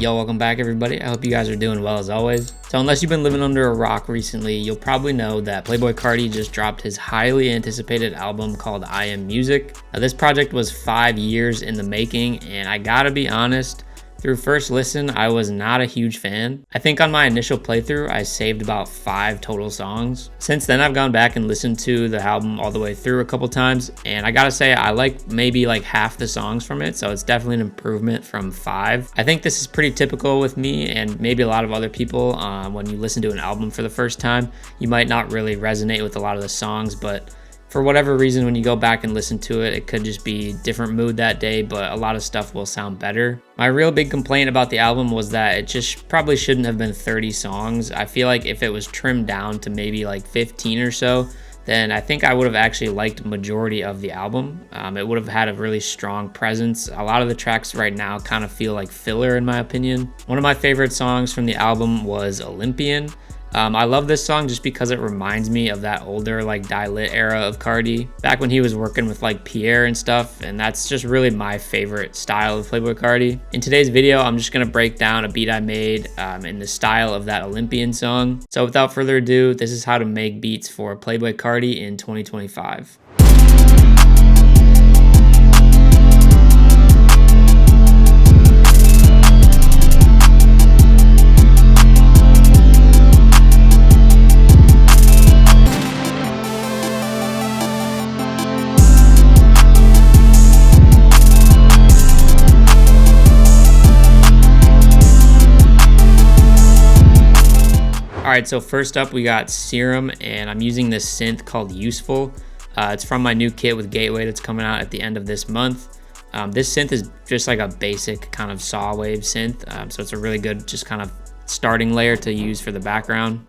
Yo, welcome back everybody. I hope you guys are doing well as always. So unless you've been living under a rock recently, you'll probably know that PLAYBOI CARTI just dropped his highly anticipated album called I Am Music. Now this project was 5 years in the making, and I gotta be honest, through first listen, I was not a huge fan. I think on my initial playthrough, I saved about 5 total songs. Since then, I've gone back and listened to the album all the way through a couple times, and I gotta say, I like maybe like half the songs from it, so it's definitely an improvement from 5. I think this is pretty typical with me and maybe a lot of other people. When you listen to an album for the first time, you might not really resonate with a lot of the songs, but for whatever reason, when you go back and listen to it, it could just be different mood that day, but a lot of stuff will sound better. My real big complaint about the album was that it just probably shouldn't have been 30 songs. I feel like if it was trimmed down to maybe like 15 or so, then I think I would have actually liked majority of the album. It would have had a really strong presence. A lot of the tracks right now kind of feel like filler in my opinion. One of my favorite songs from the album was Olympian. I love this song just because it reminds me of that older like Die Lit era of Carti, back when he was working with like Pierre and stuff, and that's just really my favorite style of PLAYBOI CARTI. In today's video, I'm just gonna break down a beat I made in the style of that Olympian song. So without further ado, this is how to make beats for PLAYBOI CARTI in 2025. Alright, so first up we got Serum, and I'm using this synth called Useful. It's from my new kit with Gateway that's coming out at the end of this month. This synth is just like a basic kind of saw wave synth, so it's a really good just kind of starting layer to use for the background.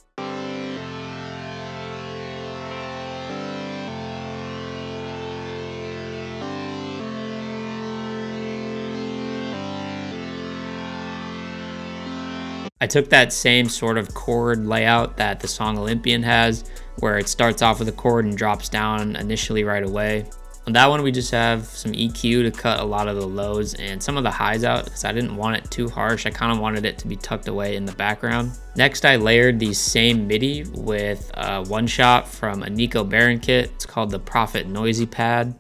I took that same sort of chord layout that the song Olympian has, where it starts off with a chord and drops down initially right away. On that one, we just have some EQ to cut a lot of the lows and some of the highs out because I didn't want it too harsh. I kind of wanted it to be tucked away in the background. Next, I layered the same MIDI with one shot from a Nico Baron kit. It's called the Prophet Noisy Pad.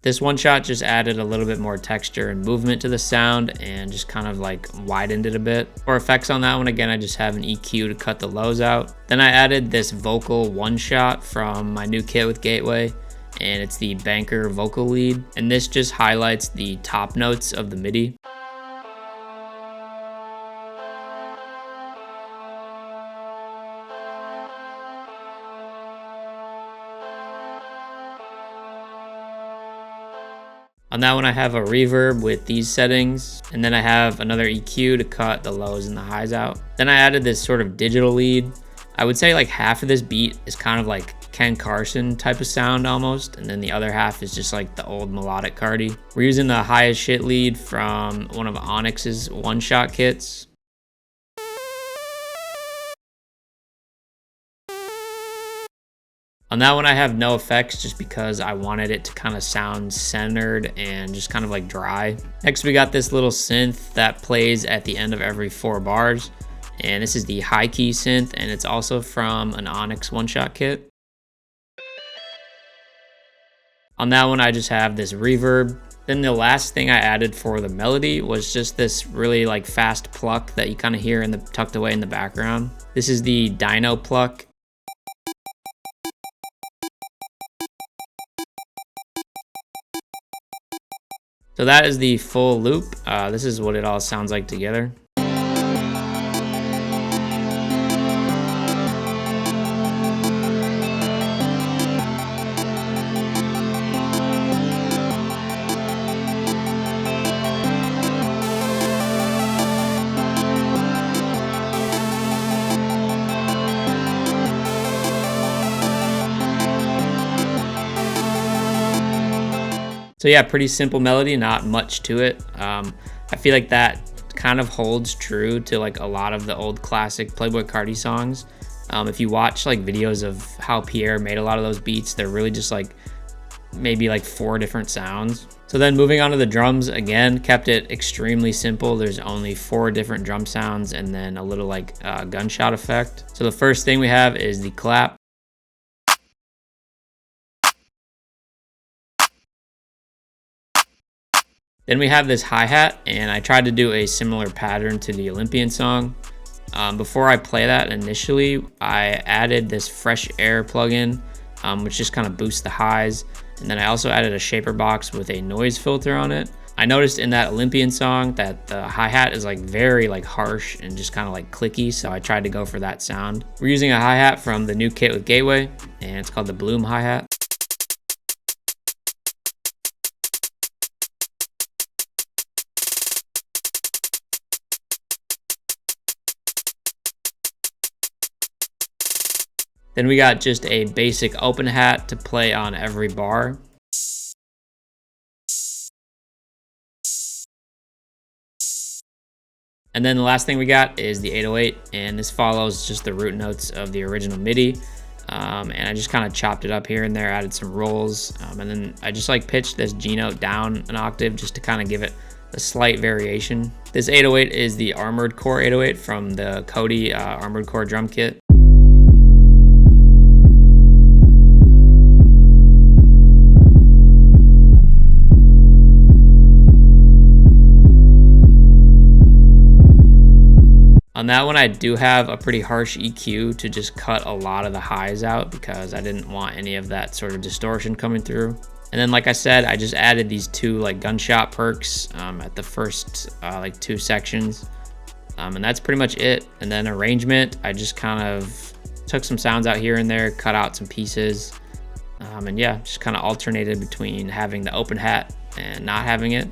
This one shot just added a little bit more texture and movement to the sound and just kind of like widened it a bit. For effects on that one, again, I just have an EQ to cut the lows out. Then I added this vocal one shot from my new kit with Gateway, and it's the Banker vocal lead. And this just highlights the top notes of the MIDI. On that one, I have a reverb with these settings, and then I have another EQ to cut the lows and the highs out. Then I added this sort of digital lead. I would say like half of this beat is kind of like Ken Carson type of sound almost, and then the other half is just like the old melodic Carti. We're using the highest shit lead from one of Onyx's one-shot kits. On that one, I have no effects just because I wanted it to kind of sound centered and just kind of like dry. Next, we got this little synth that plays at the end of every 4 bars. And this is the high key synth, and it's also from an Onyx one-shot kit. On that one, I just have this reverb. Then the last thing I added for the melody was just this really like fast pluck that you kind of hear in the tucked away in the background. This is the Dino pluck. So that is the full loop. This is what it all sounds like together. So yeah, pretty simple melody, not much to it. I feel like that kind of holds true to like a lot of the old classic Playboi Carti songs. If you watch like videos of how Pierre made a lot of those beats, they're really just like maybe like 4 different sounds. So then moving on to the drums, again, kept it extremely simple. There's only 4 different drum sounds and then a little like gunshot effect. So the first thing we have is the clap. Then we have this hi-hat, and I tried to do a similar pattern to the Olympian song. Before I play that initially, I added this fresh air plugin, which just kind of boosts the highs. And then I also added a shaper box with a noise filter on it. I noticed in that Olympian song that the hi-hat is like very like harsh and just kind of like clicky, so I tried to go for that sound. We're using a hi-hat from the new kit with Gateway, and it's called the Bloom hi-hat. Then we got just a basic open hat to play on every bar. And then the last thing we got is the 808, and this follows just the root notes of the original MIDI. And I just kind of chopped it up here and there, added some rolls, and then I just like pitched this G note down an octave just to kind of give it a slight variation. This 808 is the Armored Core 808 from the Cody Armored Core drum kit. On that one, I do have a pretty harsh EQ to just cut a lot of the highs out because I didn't want any of that sort of distortion coming through. And then, like I said, I just added these 2 like gunshot perks at the first like 2 sections. And that's pretty much it. And then arrangement, I just kind of took some sounds out here and there, cut out some pieces. And yeah, just kind of alternated between having the open hat and not having it.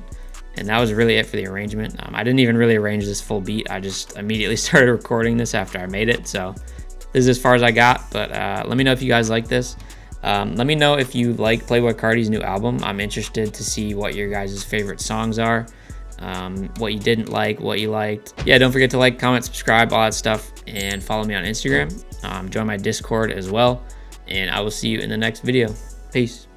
And that was really it for the arrangement. I didn't even really arrange this full beat. I just immediately started recording this after I made it. So this is as far as I got, but let me know if you guys like this. Let me know if you like Playboi Carti's new album. I'm interested to see what your guys' favorite songs are, what you didn't like, what you liked. Yeah, don't forget to like, comment, subscribe, all that stuff, and follow me on Instagram. Join my Discord as well, and I will see you in the next video. Peace.